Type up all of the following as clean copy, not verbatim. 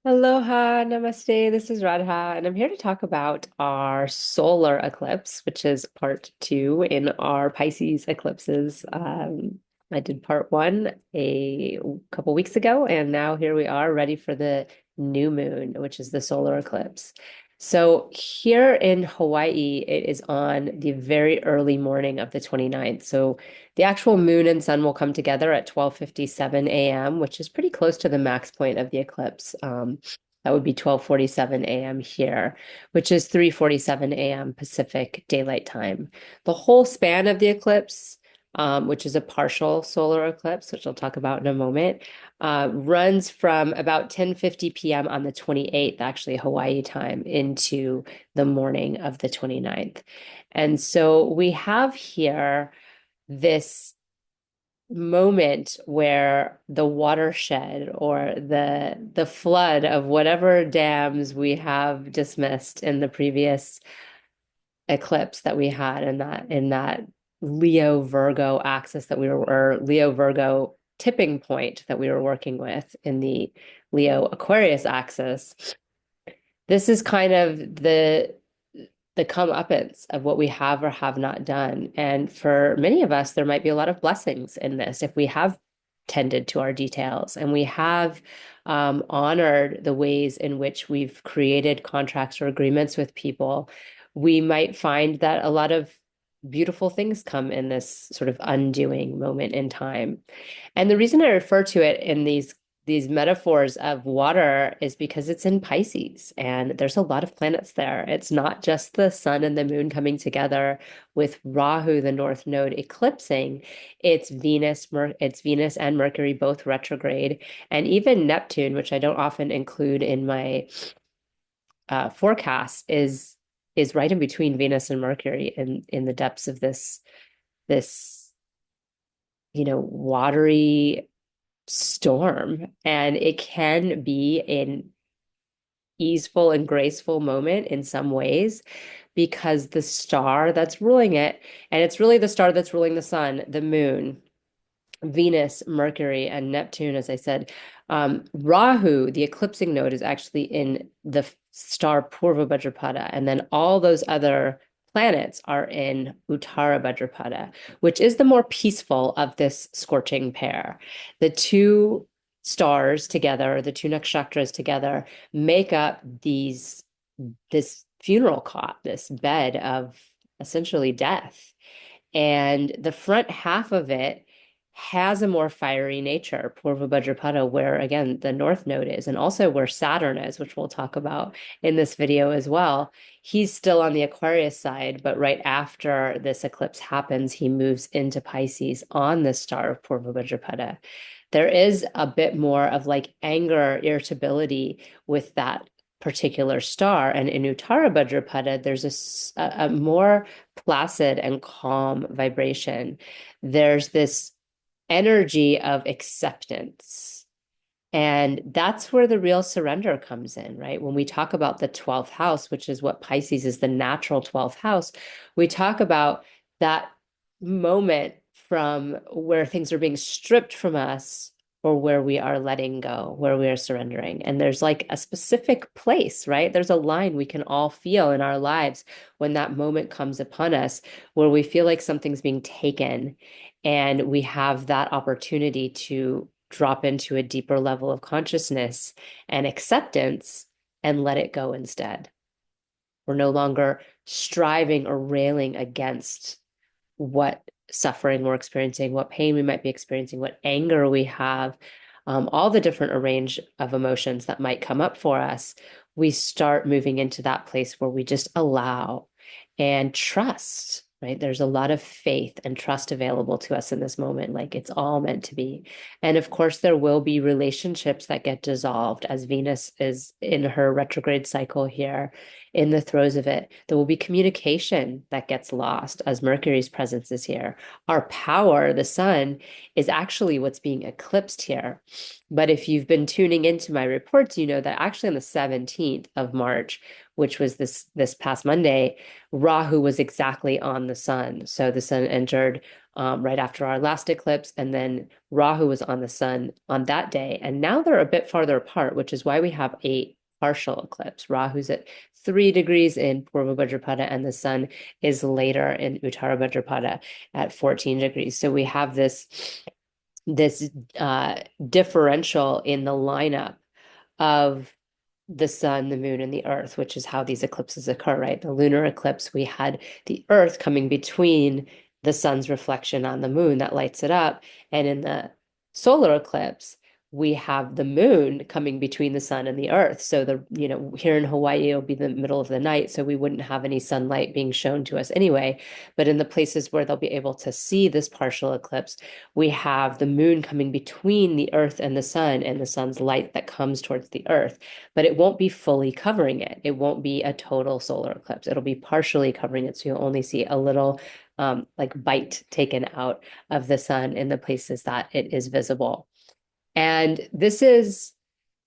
Aloha, namaste. This is Radha, and I'm here to talk about our solar eclipse, which is part two in our Pisces eclipses. I did part one a couple weeks ago, and now here we are ready for the new moon, which is the solar eclipse. So here in Hawaii, it is on the very early morning of the 29th. So the actual moon and sun will come together at 12:57 a.m., which is pretty close to the max point of the eclipse. That would be 12:47 a.m. here, which is 3:47 a.m. Pacific Daylight Time. The whole span of the eclipse, which is a partial solar eclipse, which I'll talk about in a moment, runs from about 10:50 p.m. on the 28th, actually Hawaii time, into the morning of the 29th. And so we have here this moment where the watershed or the flood of whatever dams we have dismissed in the previous eclipse that we had in that Leo Virgo axis that we were or Leo Virgo tipping point that we were working with in the Leo Aquarius axis. This is kind of the comeuppance of what we have or have not done. And for many of us, there might be a lot of blessings in this if we have tended to our details and we have honored the ways in which we've created contracts or agreements with people. We might find that a lot of beautiful things come in this sort of undoing moment in time. And the reason I refer to it in these metaphors of water is because it's in Pisces and there's a lot of planets there. It's not just the sun and the moon coming together with Rahu, the north node, eclipsing. It's Venus and Mercury both retrograde, and even Neptune, which I don't often include in my forecast, is right in between Venus and Mercury in the depths of this watery storm, and it can be an easeful and graceful moment in some ways because the star that's ruling it, and it's really the star that's ruling the sun, the moon, Venus, Mercury, and Neptune, as I said. Rahu, the eclipsing node, is actually in the star Purva Bhadrapada, and then all those other planets are in Uttara Bhadrapada, which is the more peaceful of this scorching pair. The two stars together, the two nakshatras together, make up this funeral cot, this bed of essentially death. And the front half of it has a more fiery nature, Purva Bhadrapada, where again the North Node is, and also where Saturn is, which we'll talk about in this video as well. He's still on the Aquarius side, but right after this eclipse happens, he moves into Pisces on the star of Purva Bhadrapada. There is a bit more of like anger, irritability with that particular star. And in Uttara Bhadrapada, there's a more placid and calm vibration. There's this energy of acceptance. And that's where the real surrender comes in, right? When we talk about the 12th house, which is what Pisces is, the natural 12th house, we talk about that moment from where things are being stripped from us or where we are letting go, where we are surrendering. And there's like a specific place, right? There's a line we can all feel in our lives when that moment comes upon us where we feel like something's being taken and we have that opportunity to drop into a deeper level of consciousness and acceptance and let it go instead. We're no longer striving or railing against what suffering we're experiencing, what pain we might be experiencing, what anger we have, all the different range of emotions that might come up for us. We start moving into that place where we just allow and trust, right? There's a lot of faith and trust available to us in this moment, like it's all meant to be. And of course, there will be relationships that get dissolved as Venus is in her retrograde cycle here. in the throes of it. There will be communication that gets lost as Mercury's presence is here. Our power, the sun, is actually what's being eclipsed here. But if you've been tuning into my reports, you know that actually on the 17th of March, which was this past Monday, Rahu was exactly on the sun. So the sun entered right after our last eclipse, and then Rahu was on the sun on that day. And now they're a bit farther apart, which is why we have a partial eclipse. Rahu's at 3 degrees in Purva Bhadrapada, and the sun is later in Uttara Bhadrapada at 14 degrees. So we have this differential in the lineup of the sun, the moon, and the earth, which is how these eclipses occur, right? The lunar eclipse, we had the earth coming between the sun's reflection on the moon that lights it up. And in the solar eclipse, we have the moon coming between the sun and the earth. So here in Hawaii, it'll be the middle of the night, so we wouldn't have any sunlight being shown to us anyway. But in the places where they'll be able to see this partial eclipse, we have the moon coming between the earth and the sun's light that comes towards the earth, but it won't be fully covering it. It won't be a total solar eclipse. It'll be partially covering it. So you'll only see a little like bite taken out of the sun in the places that it is visible. And this is,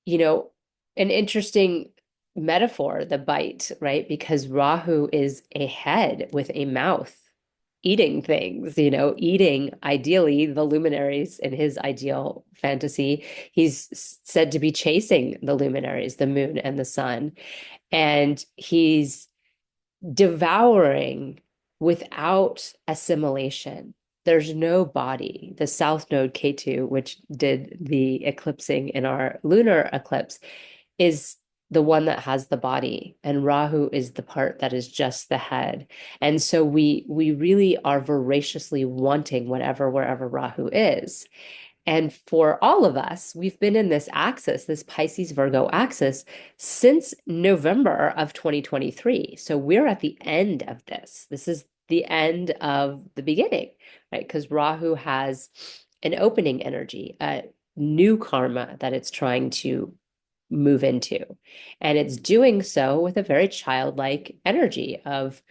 an interesting metaphor, the bite, right? Because Rahu is a head with a mouth eating things, eating ideally the luminaries in his ideal fantasy. He's said to be chasing the luminaries, the moon and the sun, and he's devouring without assimilation. There's no body. The South Node Ketu, which did the eclipsing in our lunar eclipse, is the one that has the body, and Rahu is the part that is just the head. And so we really are voraciously wanting wherever Rahu is. And for all of us, we've been in this axis, this Pisces Virgo axis, since November of 2023. So we're at the end of this. This is the end of the beginning, right? Because Rahu has an opening energy, a new karma that it's trying to move into. And it's doing so with a very childlike energy of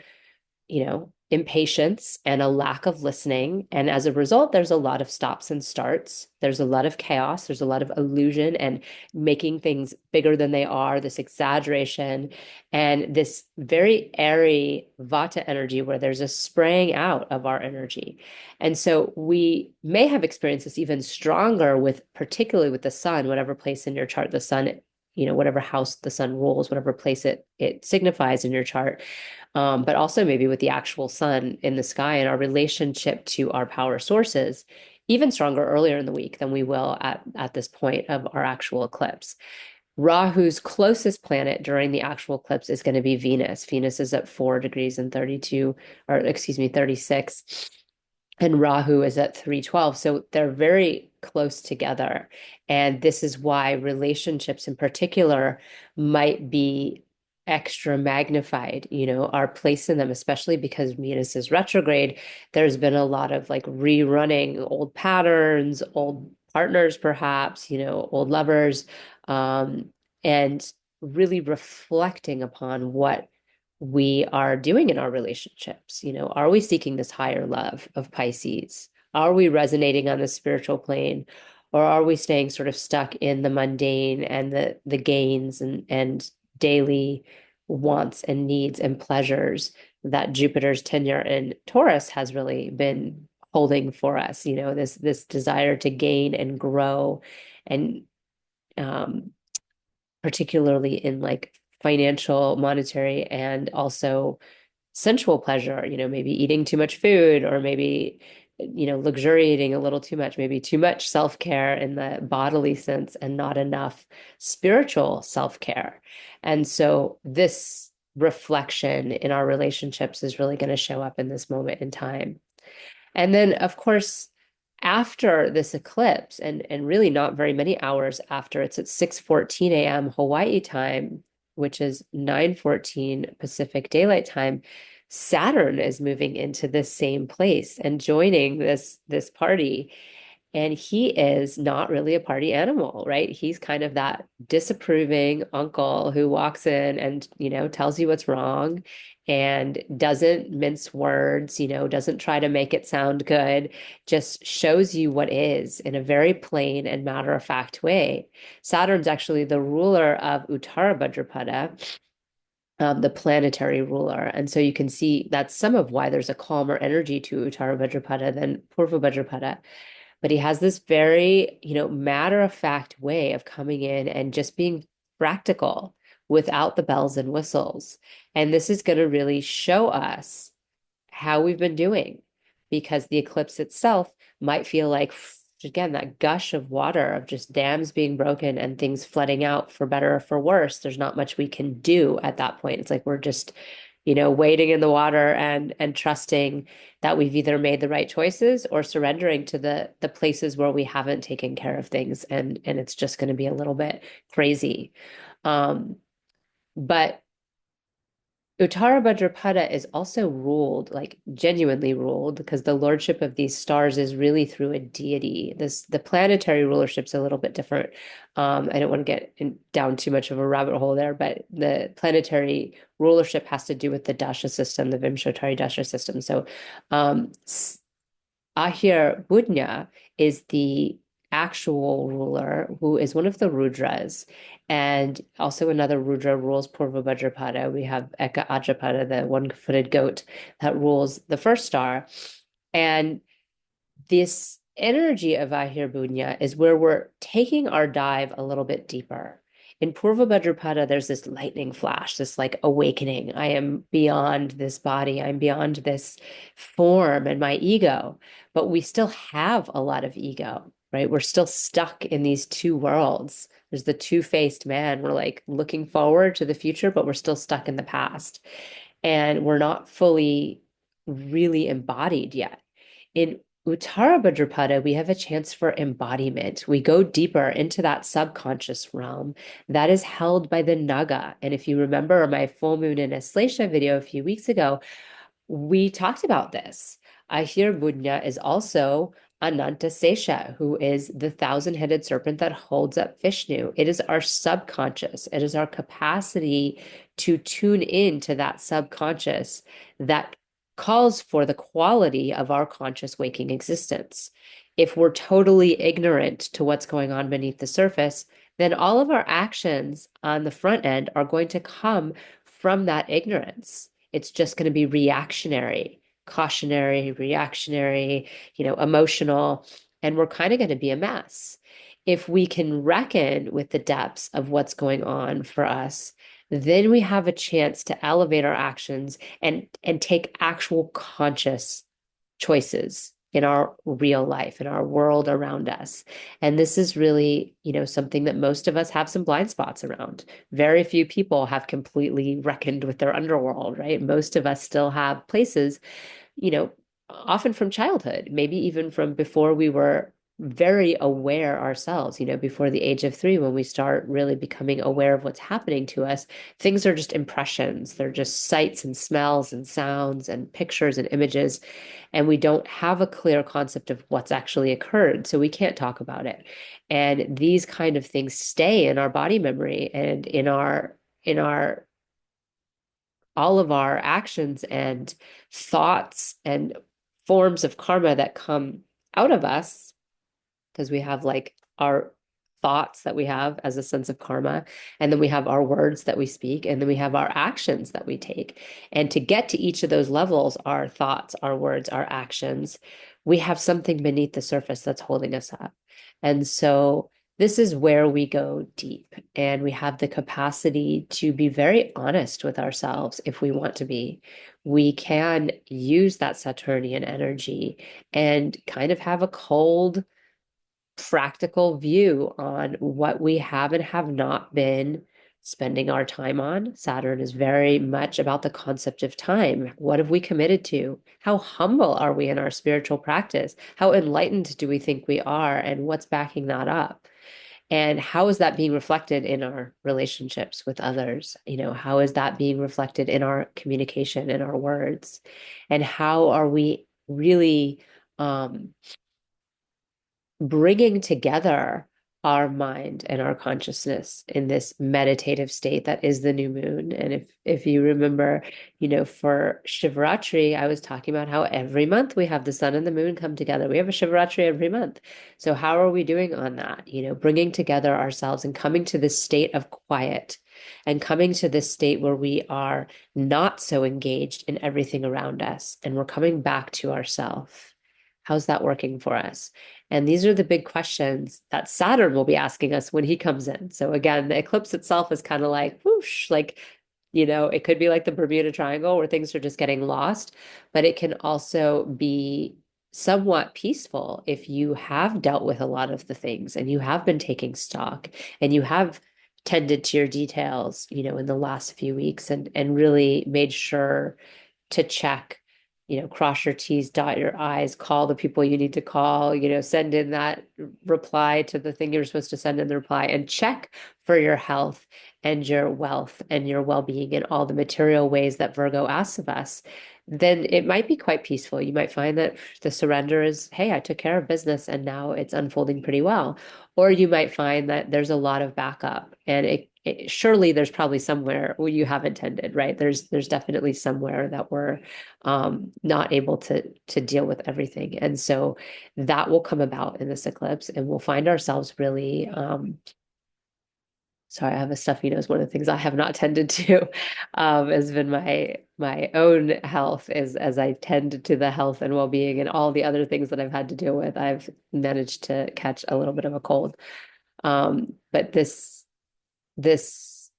impatience and a lack of listening. And as a result, there's a lot of stops and starts. There's a lot of chaos. There's a lot of illusion and making things bigger than they are, this exaggeration, and this very airy Vata energy where there's a spraying out of our energy. And so we may have experienced this even stronger particularly with the sun, whatever place in your chart the sun, whatever house the sun rules, whatever place it signifies in your chart. But also maybe with the actual sun in the sky and our relationship to our power sources, even stronger earlier in the week than we will at this point of our actual eclipse. Rahu's closest planet during the actual eclipse is going to be Venus. Venus is at 4 degrees and 32, or excuse me, 36. And Rahu is at 312. So they're very close together. And this is why relationships in particular might be extra magnified, our place in them, especially because Venus is retrograde. There's been a lot of like rerunning old patterns, old partners, perhaps, old lovers, and really reflecting upon what we are doing in our relationships. Are we seeking this higher love of Pisces? Are we resonating on the spiritual plane? Or are we staying sort of stuck in the mundane and the gains and daily wants and needs and pleasures that Jupiter's tenure in Taurus has really been holding for us, this desire to gain and grow, and particularly in like financial, monetary, and also sensual pleasure, maybe eating too much food, or maybe luxuriating a little too much, maybe too much self-care in the bodily sense and not enough spiritual self-care. And so this reflection in our relationships is really going to show up in this moment in time. And then, of course, after this eclipse, and really not very many hours after, it's at 6:14 a.m. Hawaii time, which is 9:14 Pacific Daylight Time, Saturn is moving into this same place and joining this party. And he is not really a party animal, right? He's kind of that disapproving uncle who walks in and, tells you what's wrong and doesn't mince words, doesn't try to make it sound good, just shows you what is in a very plain and matter-of-fact way. Saturn's actually the ruler of Uttara Bhadrapada, the planetary ruler. And so you can see that's some of why there's a calmer energy to Uttara Bhadrapada than Purva Bhadrapada. But he has this very, matter-of-fact way of coming in and just being practical without the bells and whistles. And this is going to really show us how we've been doing because the eclipse itself might feel like, again, that gush of water of just dams being broken and things flooding out for better or for worse. There's not much we can do at that point. It's like we're just, wading in the water and trusting that we've either made the right choices or surrendering to the places where we haven't taken care of things and it's just going to be a little bit crazy. But Uttara Bhadrapada is also ruled, like genuinely ruled, because the lordship of these stars is really through a deity. The planetary rulership's a little bit different. I don't want to get down too much of a rabbit hole there, but the planetary rulership has to do with the dasha system, the Vimshottari dasha system. So, Ahir Budnya is the actual ruler who is one of the Rudras. And also another Rudra rules Purva Bhadrapada. We have Eka Ajapada, the one-footed goat that rules the first star. And this energy of Ahir is where we're taking our dive a little bit deeper. In Purva Bhadrapada, there's this lightning flash, this like awakening. I am beyond this body. I'm beyond this form and my ego. But we still have a lot of ego, right? We're still stuck in these two worlds. There's the two-faced man. We're like looking forward to the future, but we're still stuck in the past. And we're not fully really embodied yet. In Uttara Bhadrapada, we have a chance for embodiment. We go deeper into that subconscious realm that is held by the Naga. And if you remember my full moon in Aslesha video a few weeks ago, we talked about this. Ahir Budnya is also Ananta Sesha, who is the thousand-headed serpent that holds up Vishnu. It is our subconscious. It is our capacity to tune in to that subconscious that calls for the quality of our conscious waking existence. If we're totally ignorant to what's going on beneath the surface, then all of our actions on the front end are going to come from that ignorance. It's just going to be reactionary, cautionary, reactionary, emotional, and we're kind of going to be a mess. If we can reckon with the depths of what's going on for us, then we have a chance to elevate our actions and take actual conscious choices in our real life, in our world around us. And this is really, something that most of us have some blind spots around. Very few people have completely reckoned with their underworld, right? Most of us still have places, you know, often from childhood, maybe even from before we were very aware ourselves, before the age of 3, when we start really becoming aware of what's happening to us, things are just impressions. They're just sights and smells and sounds and pictures and images. And we don't have a clear concept of what's actually occurred. So we can't talk about it. And these kind of things stay in our body memory and in our all of our actions and thoughts and forms of karma that come out of us, because we have like our thoughts that we have as a sense of karma, and then we have our words that we speak, and then we have our actions that we take. And to get to each of those levels, our thoughts, our words, our actions, we have something beneath the surface that's holding us up. And so this is where we go deep, and we have the capacity to be very honest with ourselves if we want to be. We can use that Saturnian energy and kind of have a cold, practical view on what we have and have not been spending our time on. Saturn is very much about the concept of time. What have we committed to? How humble are we in our spiritual practice? How enlightened do we think we are? And what's backing that up? And how is that being reflected in our relationships with others? How is that being reflected in our communication, in our words? And how are we really bringing together our mind and our consciousness in this meditative state that is the new moon. And if you remember, for Shivaratri, I was talking about how every month we have the sun and the moon come together. We have a Shivaratri every month. So how are we doing on that? Bringing together ourselves and coming to this state of quiet and coming to this state where we are not so engaged in everything around us and we're coming back to ourselves. How's that working for us? And these are the big questions that Saturn will be asking us when he comes in. So again, the eclipse itself is kind of like whoosh, like, it could be like the Bermuda Triangle where things are just getting lost, but it can also be somewhat peaceful if you have dealt with a lot of the things and you have been taking stock and you have tended to your details, in the last few weeks and really made sure to check, cross your T's, dot your I's, call the people you need to call, send in that reply to the thing you're supposed to send in the reply, and check for your health and your wealth and your well-being in all the material ways that Virgo asks of us, then it might be quite peaceful. You might find that the surrender is, hey, I took care of business and now it's unfolding pretty well. Or you might find that there's a lot of backup and surely there's probably somewhere where you haven't tended, right? There's definitely somewhere that we're not able to deal with everything. And so that will come about in this eclipse and we'll find ourselves really sorry, I have a stuffy nose. One of the things I have not tended to has been my own health is as I tend to the health and well-being and all the other things that I've had to deal with, I've managed to catch a little bit of a cold. But this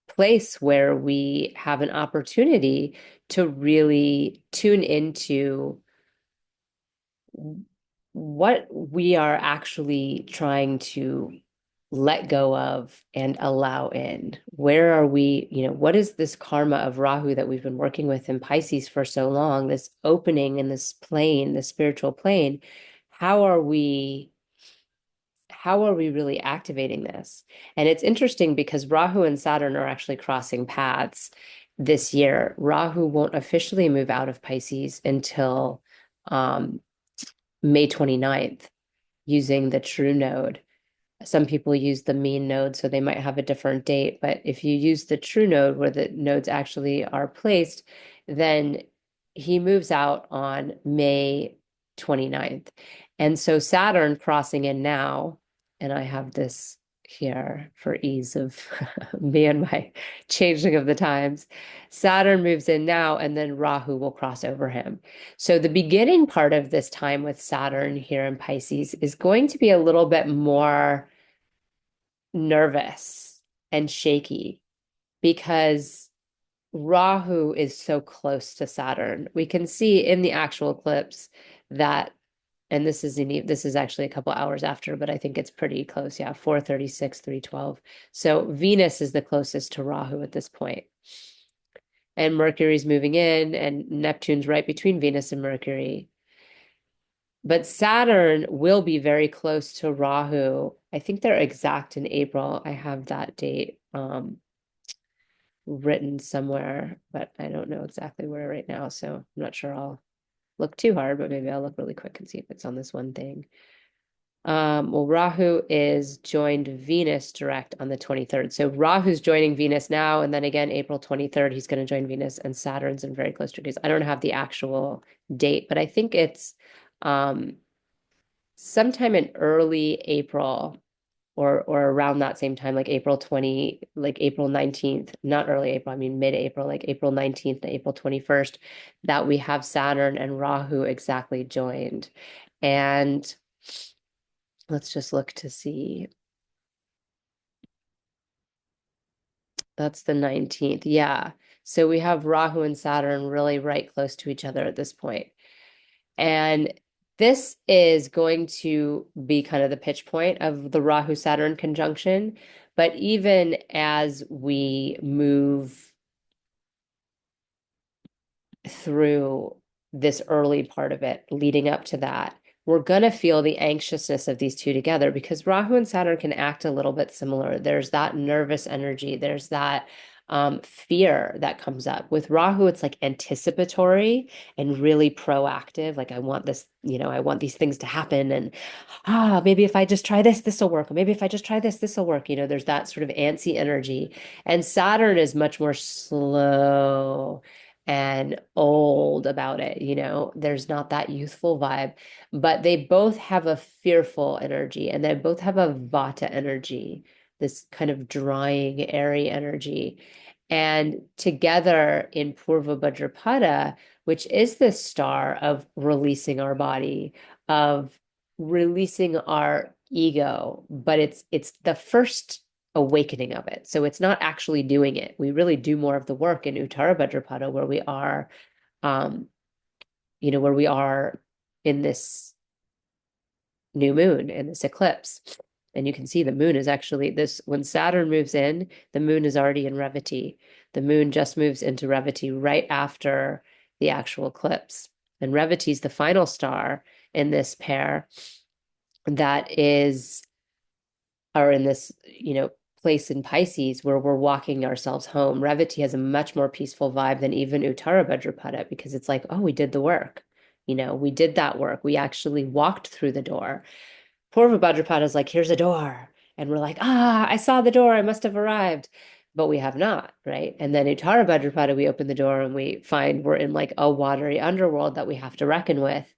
place where we have an opportunity to really tune into what we are actually trying to let go of and allow in. Where are we, what is this karma of Rahu that we've been working with in Pisces for so long, this opening in this plane, the spiritual plane? How are we really activating this? And it's interesting because Rahu and Saturn are actually crossing paths this year. Rahu won't officially move out of Pisces until May 29th using the true node. Some people use the mean node, so they might have a different date. But if you use the true node where the nodes actually are placed, then he moves out on May 29th. And so Saturn crossing in now, and I have this here for ease of me and my changing of the times. Saturn moves in now, and then Rahu will cross over him. So the beginning part of this time with Saturn here in Pisces is going to be a little bit more nervous and shaky because Rahu is so close to Saturn. We can see in the actual eclipse that, and this is actually a couple hours after, but I think it's pretty close. Yeah, 4:36, 3:12. So Venus is the closest to Rahu at this point. And Mercury's moving in, and Neptune's right between Venus and Mercury. But Saturn will be very close to Rahu. I think they're exact in April. I have that date written somewhere, but I don't know exactly where right now. So I'm not sure I'll look too hard, but maybe I'll look really quick and see if it's on this one thing. Well, Rahu is joined Venus direct on the 23rd. So Rahu's joining Venus now, and then again, April 23rd, he's going to join Venus, and Saturn's in very close degrees. I don't have the actual date, but I think it's sometime in early April or around that same time, like April 19th, not early April, I mean mid-April, like April 19th to April 21st, that we have Saturn and Rahu exactly joined. And let's just look to see. That's the 19th. Yeah. So we have Rahu and Saturn really right close to each other at this point. And this is going to be kind of the pitch point of the Rahu-Saturn conjunction. But even as we move through this early part of it, leading up to that, we're going to feel the anxiousness of these two together because Rahu and Saturn can act a little bit similar. There's that nervous energy. There's that fear that comes up. With Rahu, it's like anticipatory and really proactive. Like I want this, I want these things to happen. And maybe if I just try this, this will work. Or maybe if I just try this, this will work. There's that sort of antsy energy. And Saturn is much more slow and old about it. There's not that youthful vibe, but they both have a fearful energy and they both have a Vata energy, this kind of drying, airy energy. And together in Purva Bhadrapada, which is this star of releasing our body, of releasing our ego, but it's the first awakening of it. So it's not actually doing it. We really do more of the work in Uttara Bhadrapada um, where we are in this new moon, in this eclipse. And you can see the moon is actually this, when Saturn moves in, the moon is already in Revati. The moon just moves into Revati right after the actual eclipse. And Revati is the final star in this pair that is, or in this, place in Pisces where we're walking ourselves home. Revati has a much more peaceful vibe than even Uttara Bhadrapada because it's like, oh, we did the work. We did that work. We actually walked through the door. Purva Bhadrapada is like, here's a door. And we're like, I saw the door. I must have arrived. But we have not, right? And then Uttara Bhadrapada, we open the door and we find we're in like a watery underworld that we have to reckon with.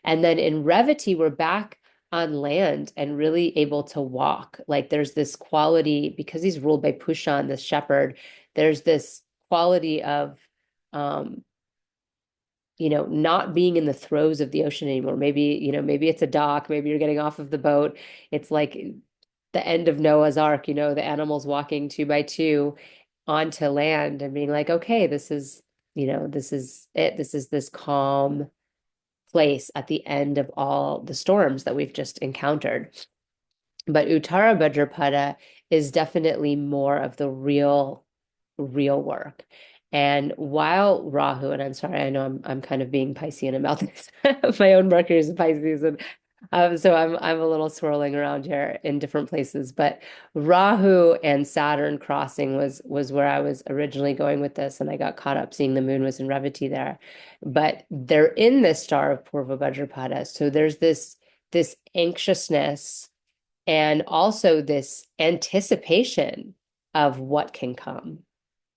And then in Revati, we're back on land and really able to walk. Like there's this quality, because he's ruled by Pushan, this shepherd, there's this quality of not being in the throes of the ocean anymore. Maybe it's a dock, maybe you're getting off of the boat. It's like the end of Noah's Ark, the animals walking two by two onto land and being like, okay, this is it. This is this calm place at the end of all the storms that we've just encountered. But Uttara Bhadrapada is definitely more of the real work. And while Rahu, and I'm sorry, I know I'm kind of being Piscean about this. My own Mercury is a Pisces, and so I'm a little swirling around here in different places. But Rahu and Saturn crossing was where I was originally going with this, and I got caught up seeing the moon was in Revati there. But they're in this star of Purva Bhadrapada, so there's this anxiousness and also this anticipation of what can come.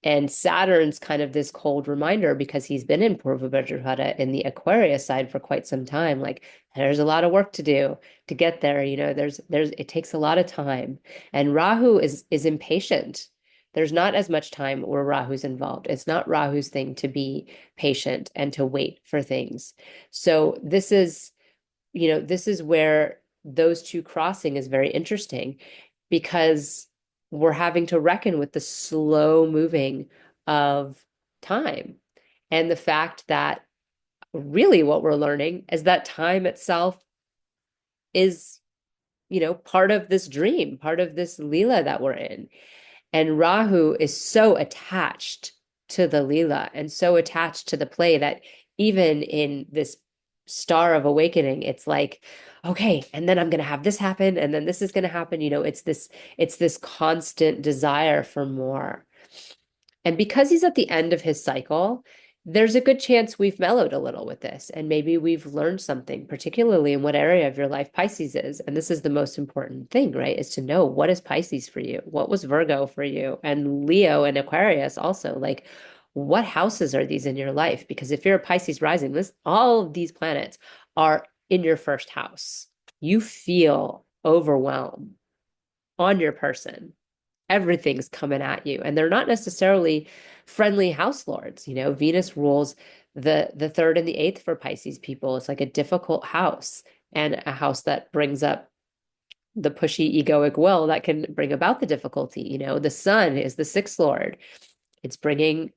And Saturn's kind of this cold reminder because he's been in Purva Bhadrapada in the Aquarius side for quite some time. Like there's a lot of work to do to get there. It takes a lot of time. And Rahu is impatient. There's not as much time where Rahu's involved. It's not Rahu's thing to be patient and to wait for things. So this is where those two crossing is very interesting because we're having to reckon with the slow moving of time and the fact that really what we're learning is that time itself is, part of this dream, part of this Leela that we're in. And Rahu is so attached to the Leela and so attached to the play that even in this star of awakening, it's like, okay, and then I'm going to have this happen, and then this is going to happen. It's this constant desire for more. And because he's at the end of his cycle, there's a good chance we've mellowed a little with this. And maybe we've learned something, particularly in what area of your life Pisces is. And this is the most important thing, right? Is to know what is Pisces for you? What was Virgo for you? And Leo and Aquarius also. Like, what houses are these in your life? Because if you're a Pisces rising, all of these planets are in your first house. You feel overwhelmed on your person. Everything's coming at you, and they're not necessarily friendly house lords. Venus rules the third and the eighth for Pisces people. It's like a difficult house and a house that brings up the pushy egoic will that can bring about the difficulty. The sun is the sixth lord. It's bringing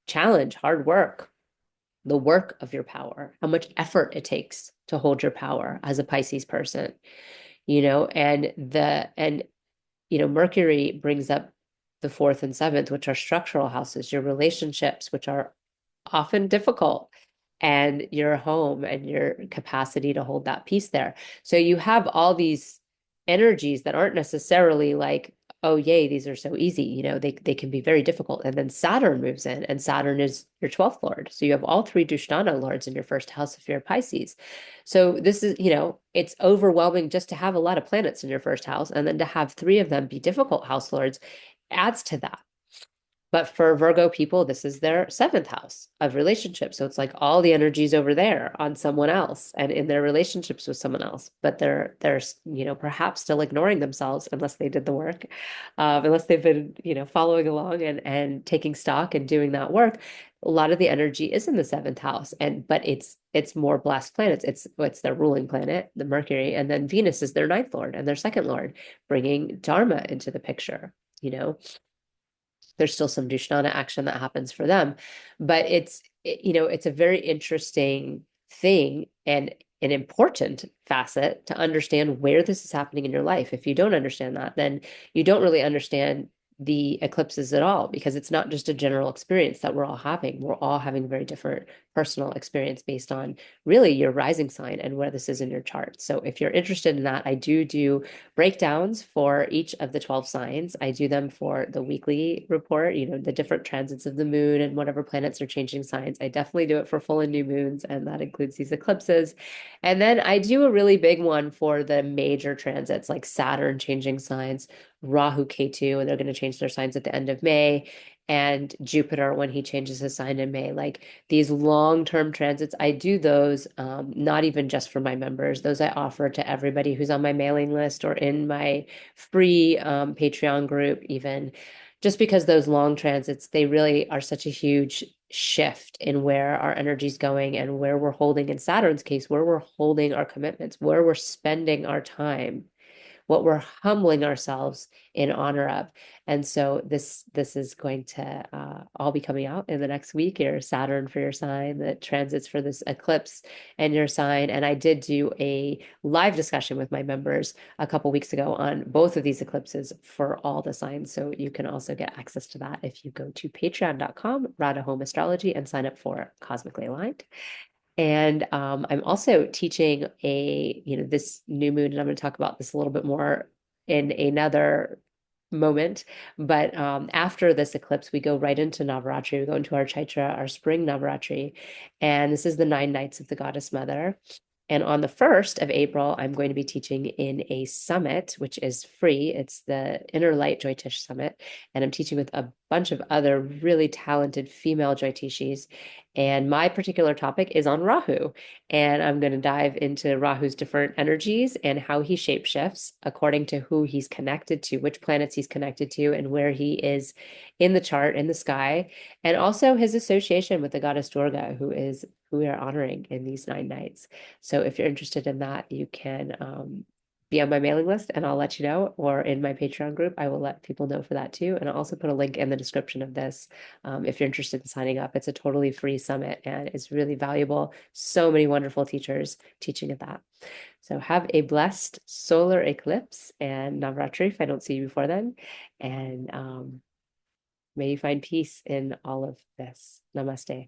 challenge, hard work, the work of your power, how much effort it takes to hold your power as a Pisces person, and Mercury brings up the fourth and seventh, which are structural houses, your relationships, which are often difficult, and your home and your capacity to hold that peace there. So you have all these energies that aren't necessarily like, oh yay, these are so easy. They can be very difficult. And then Saturn moves in, and Saturn is your 12th lord. So you have all three Dushtana lords in your first house if you're a Pisces. So this is, it's overwhelming just to have a lot of planets in your first house, and then to have three of them be difficult house lords adds to that. But for Virgo people, this is their seventh house of relationships. So it's like all the energy's over there on someone else and in their relationships with someone else. But they're perhaps still ignoring themselves unless they did the work, unless they've been following along and taking stock and doing that work. A lot of the energy is in the seventh house, but it's more blessed planets. It's their ruling planet, the Mercury, and then Venus is their ninth lord and their second lord, bringing Dharma into the picture. You know, there's still some Dushtana action that happens for them. But it's a very interesting thing and an important facet to understand where this is happening in your life. If you don't understand that, then you don't really understand the eclipses at all, because it's not just a general experience that we're all having. We're all having very different personal experience based on really your rising sign and where this is in your chart. So if you're interested in that, I do breakdowns for each of the 12 signs. I do them for the weekly report, the different transits of the moon and whatever planets are changing signs. I definitely do it for full and new moons, and that includes these eclipses. And then I do a really big one for the major transits, like Saturn changing signs, Rahu Ketu, and they're going to change their signs at the end of May, and Jupiter when he changes his sign in May. Like these long-term transits, I do those not even just for my members. Those I offer to everybody who's on my mailing list or in my free Patreon group, even just because those long transits, they really are such a huge shift in where our energy's going and where we're holding, in Saturn's case, where we're holding our commitments, where we're spending our time, what we're humbling ourselves in honor of. And so this is going to all be coming out in the next week. Your Saturn for your sign, the transits for this eclipse and your sign. And I did do a live discussion with my members a couple weeks ago on both of these eclipses for all the signs. So you can also get access to that if you go to patreon.com, Radha Home Astrology, and sign up for Cosmically Aligned. And I'm also teaching this new moon, and I'm going to talk about this a little bit more in another moment. But after this eclipse, we go right into Navaratri. We go into our Chaitra, our spring Navaratri. And this is the 9 nights of the Goddess Mother. And on the 1st of April, I'm going to be teaching in a summit, which is free. It's the Inner Light Jyotish Summit. And I'm teaching with a bunch of other really talented female Jyotishis. And my particular topic is on Rahu. And I'm going to dive into Rahu's different energies and how he shapeshifts according to who he's connected to, which planets he's connected to, and where he is in the chart, in the sky. And also his association with the goddess Durga, who we are honoring in these 9 nights. So if you're interested in that, you can be on my mailing list and I'll let you know, or in my Patreon group, I will let people know for that too. And I'll also put a link in the description of this if you're interested in signing up. It's a totally free summit and it's really valuable. So many wonderful teachers teaching at that. So have a blessed solar eclipse and Navratri if I don't see you before then. And may you find peace in all of this. Namaste.